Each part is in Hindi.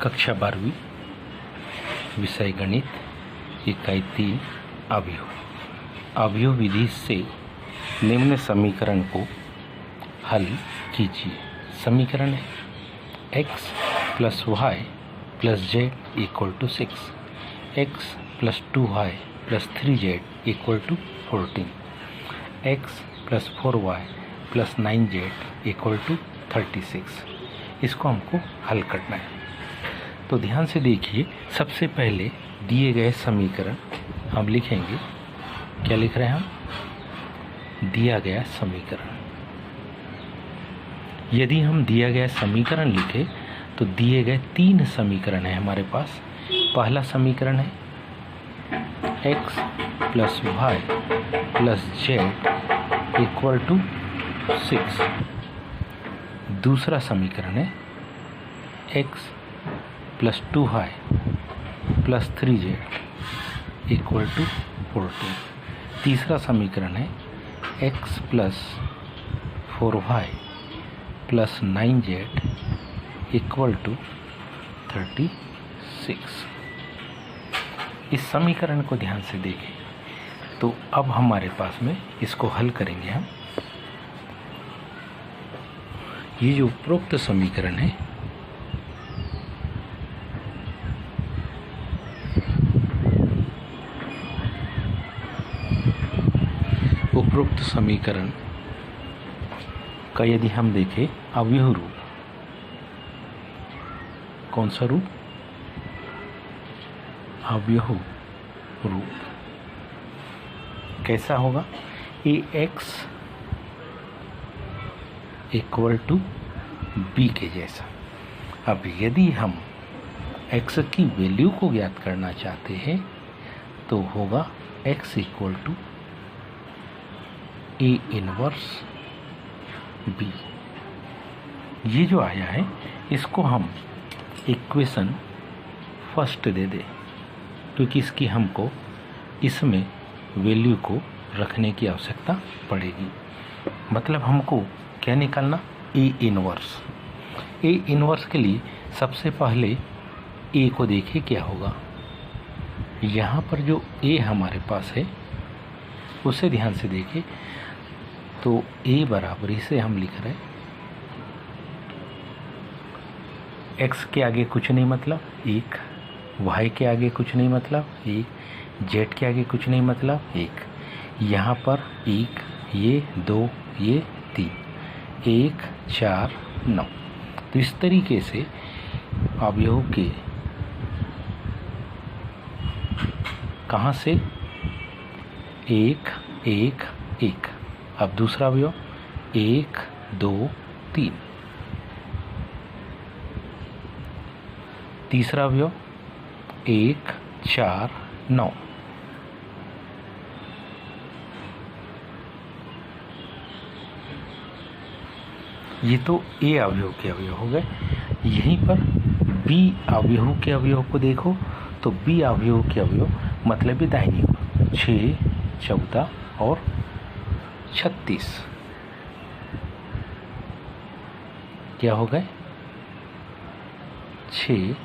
कक्षा 12वीं विषय गणित इकाई 3 अवयव। अवयव विधि से निम्न समीकरण को हल कीजिए। समीकरण है x + y + z = 6, x + 2y + 3z = 14, x + 4y + 9z = 36। इसको हमको हल करना है। तो ध्यान से देखिए, सबसे पहले दिए गए समीकरण हम लिखेंगे। क्या लिख रहे हैं हम? दिया गया समीकरण। यदि हम दिया गया समीकरण लिखे तो दिए गए 3 समीकरण है हमारे पास। पहला समीकरण है x + y + z = 6। दूसरा समीकरण है x + 2y + 3z = 14। तीसरा समीकरण है x + 4y + 9z = 36। इस समीकरण को ध्यान से देखें तो अब हमारे पास में इसको हल करेंगे हम। ये जो उपरोक्त समीकरण है उपरोक्त समीकरण का यदि हम देखें अवयव रूप, कौन सा रूप? अवयव रूप कैसा होगा? ax = b के जैसा। अब यदि हम x की वैल्यू को ज्ञात करना चाहते हैं तो होगा x = A 1 b। ये जो आया है इसको हम इक्वेशन फर्स्ट दे दें, क्योंकि इसकी हमको इसमें वैल्यू को रखने की आवश्यकता पड़ेगी। मतलब हमको क्या निकालना? A 1। A 1 के लिए सबसे पहले A को देखिए क्या होगा। यहाँ पर जो A हमारे पास है उसे ध्यान से देखिए तो A बराबरी से हम लिख रहे हैं x के आगे कुछ नहीं मतलब 1, y के आगे कुछ नहीं मतलब 1, z के आगे कुछ नहीं मतलब 1। यहाँ पर 1, ये 2, ये 3, 1 4 9। तो इस तरीके से अवयव के कहाँ से 1 1 1। अब दूसरा अवयव 1 2 3। तीसरा अवयव 1 4 9। ये तो A अवयव के अवयव हो गए। यहीं पर B अवयव के अवयव को देखो तो B अवयव के अवयव मतलब भी दाहिनी ओर 6 14 और 36 क्या हो गए? 6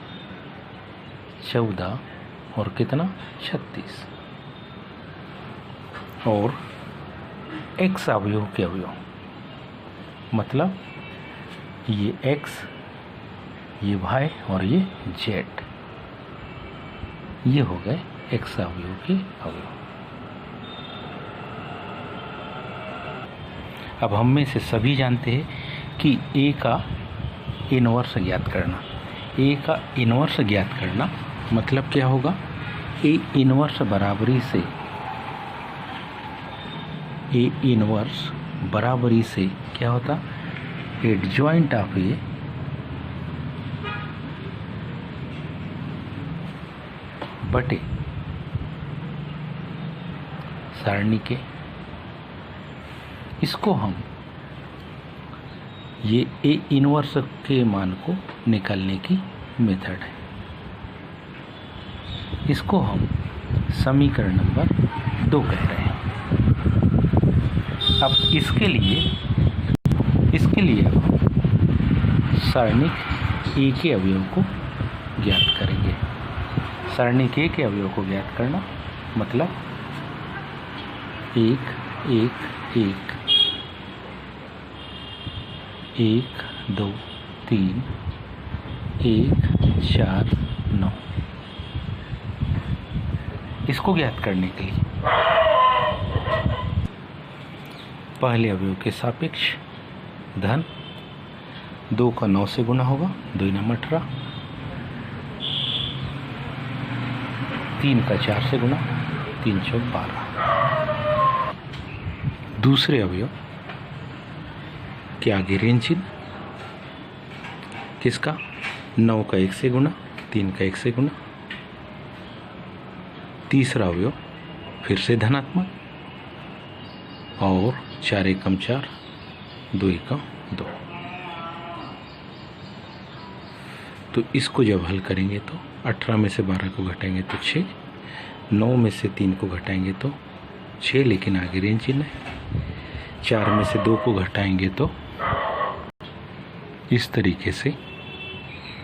14 और कितना? 36। और x अवयव के अवयव मतलब ये x, ये y और ये z, ये हो गए x अवयव के अवयव। अब हम में से सभी जानते हैं कि A का इनवर्स ज्ञात करना। A का इनवर्स ज्ञात करना मतलब क्या होगा? A इनवर्स बराबरी से A इनवर्स बराबरी से क्या होता? एडजॉइंट ऑफ A बटे सारणी के। इसको हम ये A इनवर्स के मान को निकालने की मेथड है। इसको हम समीकरण नंबर 2 कह रहे हैं। अब इसके लिए अब सारणिक A के अवयव को ज्ञात करेंगे। सरणी के अवयव को ज्ञात करना मतलब 1 1 1 1 2 3 1 4 9। इसको ज्ञात करने के लिए पहले अवयव के सापेक्ष धन 2 का 9 से गुना होगा, 2 9 18, 3 का 4 से गुना, 3 चौक 12। दूसरे अवयव के आगे ऋण चिन्ह किसका, 9 का 1 से गुना, 3 का 1 से गुना। तीसरा अवयव फिर से धनात्मक और 4 एकम 4, 2 एकम 2। तो इसको जब हल करेंगे तो 18 में से 12 को घटाएंगे तो 6, 9 में से 3 को घटाएंगे तो 6, लेकिन आगे ऋण चिन्ह है। 4 में से 2 को घटाएंगे तो इस तरीके से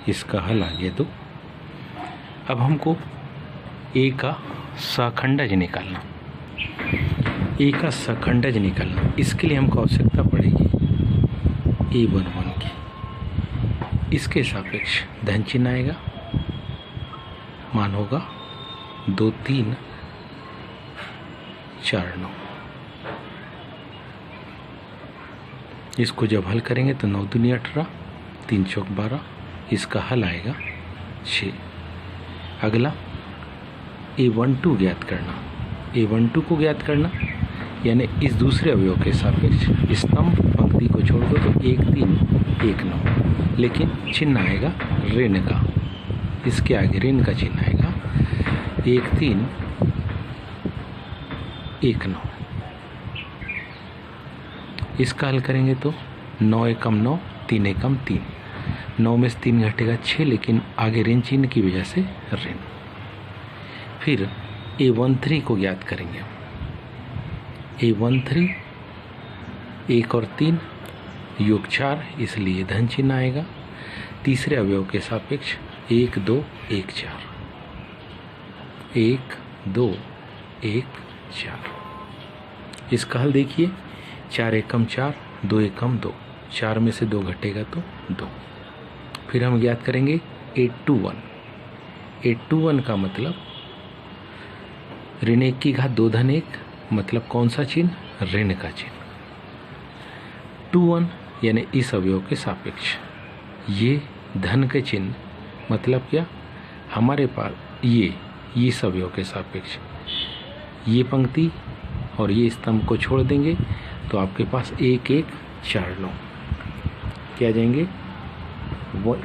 इसका हल आ गया 2। अब हमको ए का सखंडज निकालना, ए का सखंडज निकालना। इसके लिए हमको आवश्यकता पड़ेगी A11 की। इसके सापेक्ष धन चिन्ह आएगा, मान होगा 2 3 4 9। इसको जब हल करेंगे तो 9 दूनी 18, 3 चौक 12। इसका हल आएगा 6। अगला A12 ज्ञात करना। A12 को ज्ञात करना यानी इस दूसरे अवयव के सापेक्ष स्तंभ पंक्ति को छोड़ दो तो 1 3 1 9, लेकिन चिन्ह आएगा ऋण का। इसके आगे ऋण का चिन्ह आएगा 1 3 1 9। इसका हल करेंगे तो 9 एकम 9, 3 एकम 3, 9 में से 3 घटेगा 6, लेकिन आगे ऋण चिन्ह की वजह से ऋण। फिर A13 को ज्ञात करेंगे। A13 1 और 3 योग 4, इसलिए धन चिन्ह आएगा। तीसरे अवयव के सापेक्ष 1 2 1 4, 1 2 1 4। इसका हल देखिए, 4 एकम 4, 2 एकम 2, 4 में से 2 घटेगा तो 2। फिर हम ज्ञात करेंगे A21। A21 का मतलब ऋण 1 की घात 2 धन 1, मतलब कौन सा चिन्ह, ऋण का चिन्ह। 21 यानी इस अवयव के सापेक्ष ये धन के चिन्ह, मतलब क्या, हमारे पास ये इस अवयव के सापेक्ष ये पंक्ति और ये स्तंभ को छोड़ देंगे तो आपके पास 1 1 4 9 क्या जाएंगे, वो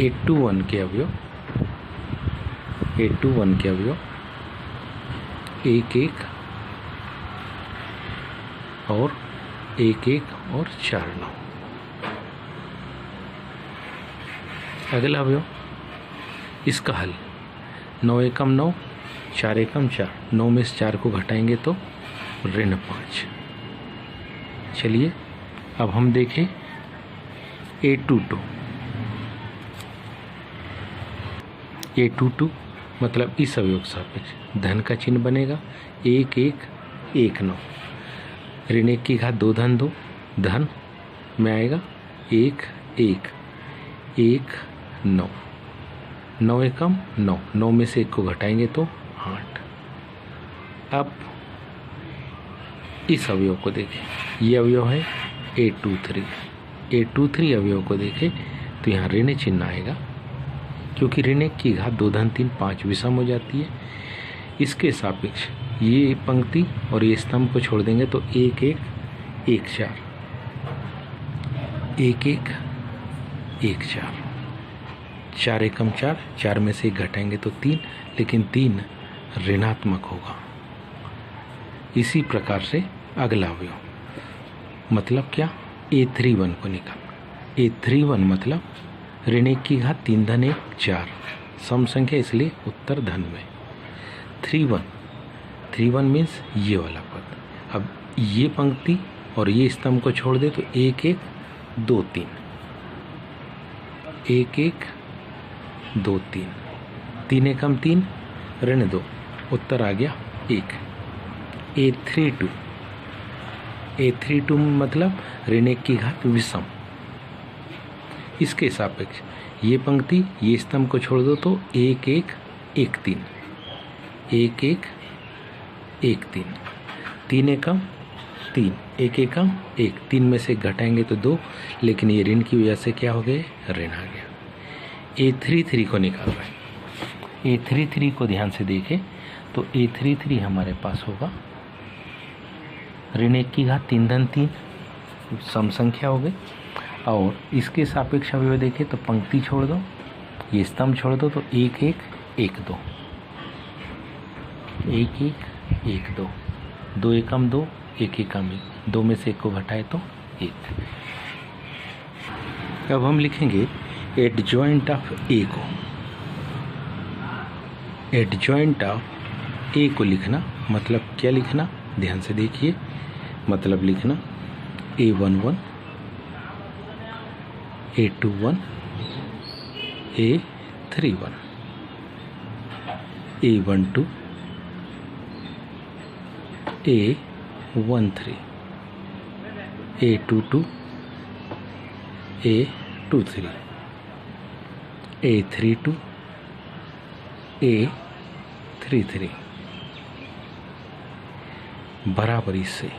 A21 के अवयव 1 1 और 1 1 और 4 9। अगला अवयव इसका हल 9 एकम 9, 4 एकम 4, 9 में से 4 को घटाएंगे तो ऋण 5। चलिए अब हम देखें A22 मतलब इस अवयव के सापेक्ष धन का चिन्ह बनेगा 1 1 1 9, ऋण 1 की घात 2 धन 2, धन में आएगा 1 1 1 9, 9 एकम 9, 9 में से 1 को घटाएंगे तो 8। अब इस अवयव को देखें, ये अवयव है A23 अवयव को देखें तो यहाँ ऋण चिन्ह आएगा, क्योंकि ऋण 1 की घात 2 धन 3 5 विषम हो जाती है। इसके सापेक्ष ये पंक्ति और ये स्तंभ को छोड़ देंगे तो 1 1 1 4, 1 1 1 4, 4 एकम 4, 4 में से 1 घटाएंगे तो 3, लेकिन 3 ऋणात्मक होगा। इसी प्रकार से अगला अवयव मतलब क्या, A31 को निकालना। A31 मतलब ऋण 1 की घात 3 धन 1 4, सम संख्या इसलिए उत्तर धन में। 31 मीन्स ये वाला पद। अब ये पंक्ति और ये स्तंभ को छोड़ दे तो 1 1 2 3, 1 1 2 3, 3 एकम 3 ऋण 2, उत्तर आ गया 1। A32 मतलब ऋण 1 की घात विषम। इसके सापेक्ष ये पंक्ति ये स्तंभ को छोड़ दो तो 1 1 1 3, 1 1 1 3, 3 एकम 3, 1 एकम 1, 3 में से घटाएंगे तो 2, लेकिन ये ऋण की वजह से क्या हो गए, ऋण आ गया। A33 को निकाल रहे हैं। A33 को ध्यान से देखें तो A33 हमारे पास होगा ऋण 1 की घात 3 धन 3, सम संख्या हो गई। और इसके सापेक्ष अवयव देखें तो पंक्ति छोड़ दो, ये स्तंभ छोड़ दो तो 1 1 1 2, 1 1 1 2, 2 एकम 2, 1 एकम 1, 2 में से 1 को घटाए तो 1। अब हम लिखेंगे एडजॉइंट ऑफ ए को। एडजॉइंट ऑफ ए को लिखना मतलब क्या लिखना, ध्यान से देखिए, मतलब लिखना A11 A21 A31 A12 A13 A22 A23 A32 A33 बराबरी से।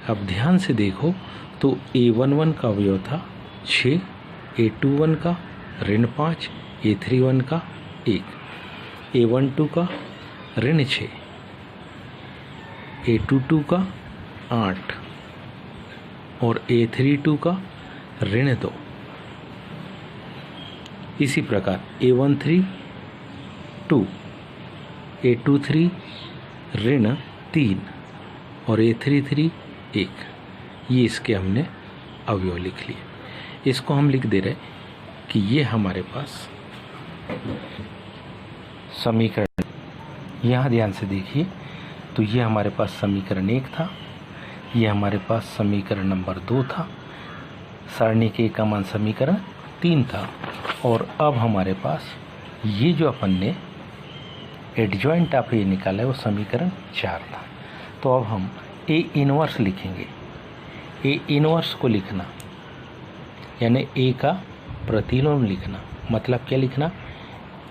अब ध्यान से देखो तो A11 का अवयव था 6, A21 का ऋण 5, A31 का 1, A12 का ऋण 6, A22 का 8 और A32 का ऋण 2। इसी प्रकार A13 2, A23 ऋण 3 और A33 1। ये इसके हमने अवयव लिख लिए। इसको हम लिख दे रहे कि ये हमारे पास समीकरण, यहाँ ध्यान से देखिए तो ये हमारे पास समीकरण 1 था, ये हमारे पास समीकरण नंबर 2 था, सारणी के का मान समीकरण 3 था, और अब हमारे पास ये जो अपन ने एडजॉइंट ऑफ ए निकाला है वो समीकरण 4 था। तो अब हम ए इनवर्स लिखेंगे। ए इनवर्स को लिखना यानी ए का प्रतिलोम लिखना, मतलब क्या लिखना,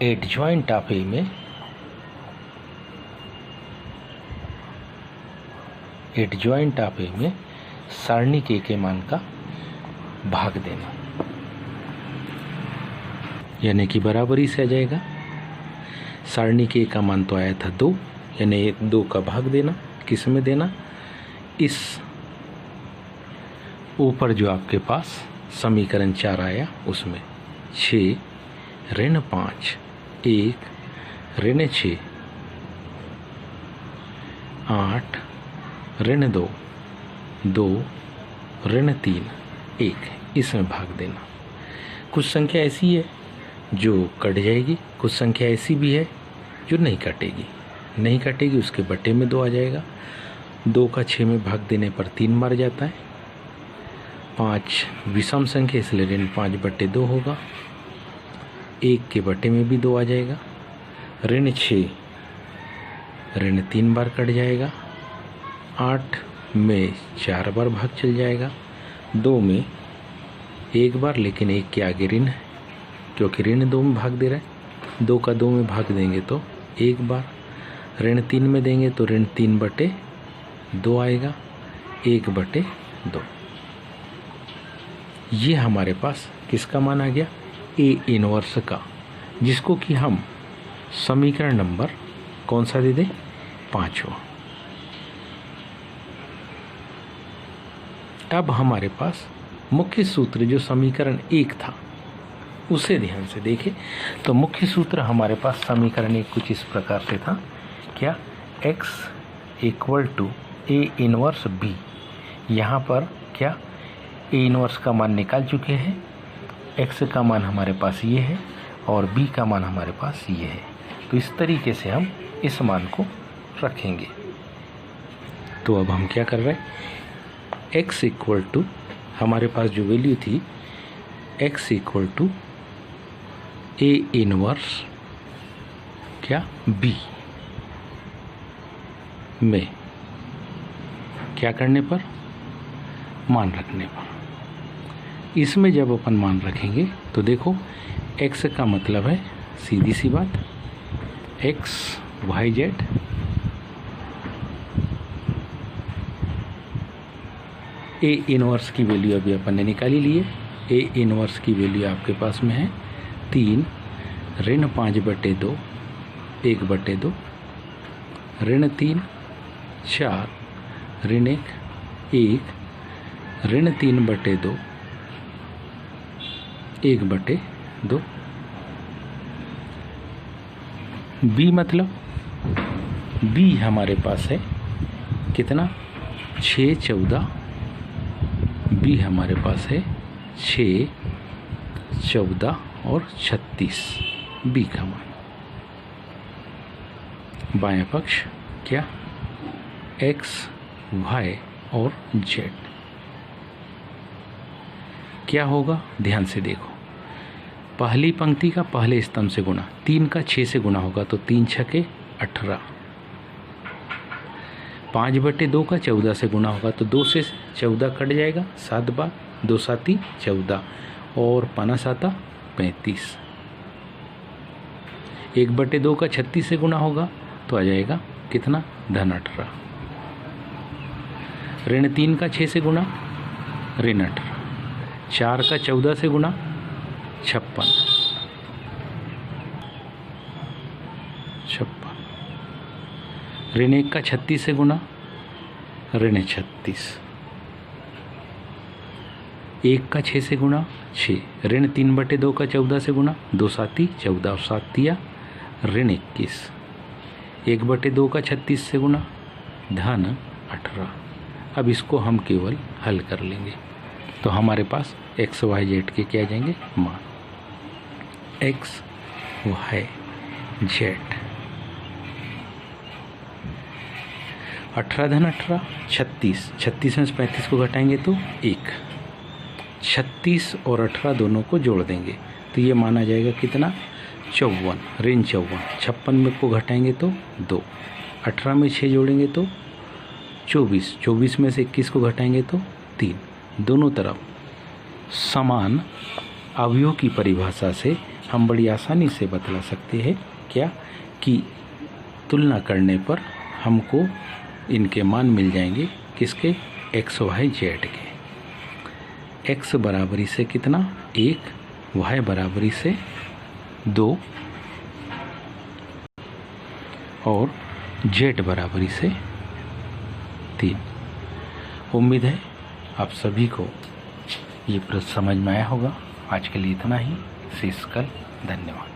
एडजॉइंट ऑफ ए में एडजॉइंट ऑफ ए में सारणी के मान का भाग देना, यानी कि बराबरी से आ जाएगा। सारणी के का मान तो आया था 2, यानी 2 का भाग देना, किस में देना, इस ऊपर जो आपके पास समीकरण 4 आया उसमें 6 ऋण 5 1 ऋण 6 8 ऋण 2 2 ऋण 3 1, इसमें भाग देना। कुछ संख्या ऐसी है जो कट जाएगी, कुछ संख्या ऐसी भी है जो नहीं कटेगी, उसके बटे में 2 आ जाएगा। 2 का 6 में भाग देने पर 3 मर जाता है। 5 विषम संख्या इसलिए ऋण 5 बटे 2 होगा। 1 के बटे में भी 2 आ जाएगा। ऋण 6 ऋण 3 बार कट जाएगा। 8 में 4 बार भाग चल जाएगा। 2 में 1 बार, लेकिन 1 के आगे ऋण है क्योंकि ऋण 2 में भाग दे रहा है। 2 का 2 में भाग देंगे तो 1 बार। ऋण 3 में देंगे तो ऋण 3 बटे 2 आएगा, 1 बटे 2। ये हमारे पास किसका मान आ गया, ए इनवर्स का, जिसको कि हम समीकरण नंबर कौन सा दे दें, 5वां। अब हमारे पास मुख्य सूत्र जो समीकरण 1 था उसे ध्यान से देखें तो मुख्य सूत्र हमारे पास समीकरण 1 कुछ इस प्रकार से था, क्या, x equal to A inverse B. यहाँ पर क्या, ए इनवर्स का मान निकाल चुके हैं, x का मान हमारे पास ये है और b का मान हमारे पास ये है। तो इस तरीके से हम इस मान को रखेंगे। तो अब हम क्या कर रहे हैं, x इक्वल टू हमारे पास जो वैल्यू थी x equal to A inverse क्या बी में क्या करने पर, मान रखने पर। इसमें जब अपन मान रखेंगे तो देखो x का मतलब है सीधी सी बात x y z, A inverse की वैल्यू अभी अपन ने निकाली ली है। ए इनवर्स की वैल्यू आपके पास में है 3 ऋण 5/2 1/2 ऋण 3 4 ऋण 1 ऋण 3/2 1/2। बी मतलब बी हमारे पास है कितना 6 14, बी हमारे पास है 6 14 और 36 बी का मान। बायां पक्ष क्या x y और z क्या होगा, ध्यान से देखो। पहली पंक्ति का पहले स्तंभ से गुणा, 3 का 6 से गुणा होगा तो 3 छके 18, 5/2 का 14 से गुणा होगा तो 2 से 14 कट जाएगा, 7 बार 2 7 14 और 5 7 35। 1/2 का 36 से गुणा होगा तो आ जाएगा कितना धन 18। ऋण 3 का 6 से गुणा ऋण 18, 4 का 14 से गुणा 56, ऋण 1 का 36 से गुणा ऋण 36, 1 का 6 से गुणा 6, ऋण 3/2 का 14 से गुणा 2 7 14 और 7 ऋण 21, 1/2 का 36 से गुणा धन 18। अब इसको हम केवल हल कर लेंगे तो हमारे पास x y z के क्या आ जाएंगे मान। x y z 18 धन 18 36, 36 में से 35 को घटाएंगे तो 1, 36 और 18 दोनों को जोड़ देंगे तो ये माना जाएगा कितना 54 ऋण 54, 56 में को घटाएंगे तो 2, 18 में 6 जोड़ेंगे तो 24, 24 में से 21 को घटाएंगे तो 3। दोनों तरफ समान अवयव की परिभाषा से हम बड़ी आसानी से बतला सकते हैं क्या कि तुलना करने पर हमको इनके मान मिल जाएंगे किसके x y z के। x बराबरी से कितना 1, y बराबरी से 2 और z बराबरी से 3। उम्मीद है आप सभी को ये प्रश्न समझ में आया होगा। आज के लिए इतना ही, शेष कल। धन्यवाद।